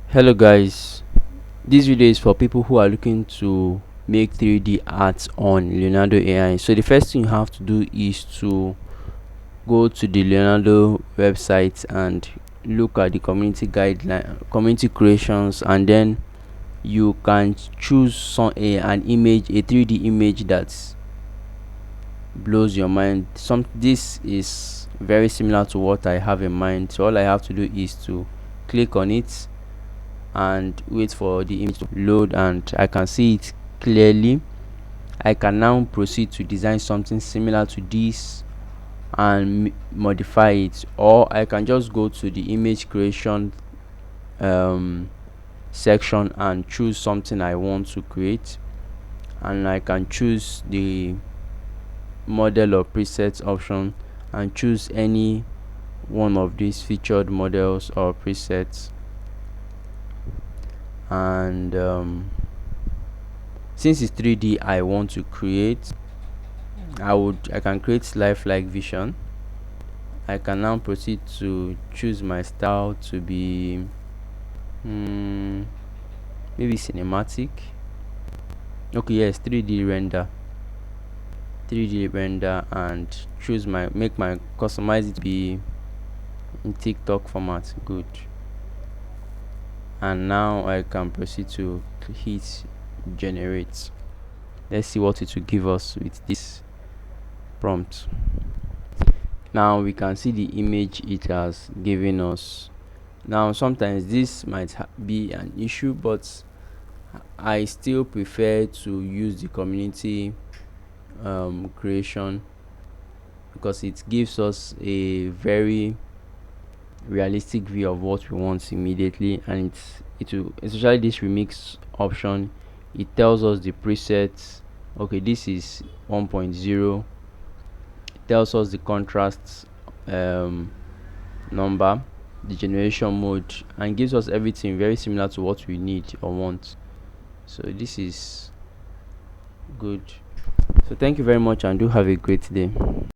Hello guys, this video is for people who are looking to make 3D art on Leonardo AI. So the first thing you have to do is to go to the Leonardo website and look at the community guideline, community creations, and then you can choose an image, a 3D image that blows your mind. This is very similar to what I have in mind. So all I have to do is to click on it and wait for the image to load, and I can see it clearly. I can now proceed to design something similar to this and modify it, or I can just go to the image creation section and choose something I want to create, and I can choose the model or presets option and choose any one of these featured models or presets. And since it's 3D, I want to create, I can create lifelike vision. I can now proceed to choose my style to be maybe cinematic. Okay, yes, 3D render, and choose my customize it to be in TikTok format. Good. And now I can proceed to hit generate. Let's see what it will give us with this prompt. Now we can see the image it has given us. Now sometimes this might be an issue, but I still prefer to use the community creation because it gives us a very realistic view of what we want immediately, and it will, especially this remix option, it tells us the presets. Okay, this is 1.0. It tells us the contrast number, the generation mode, and gives us everything very similar to what we need or want. So this is good. So thank you very much and do have a great day.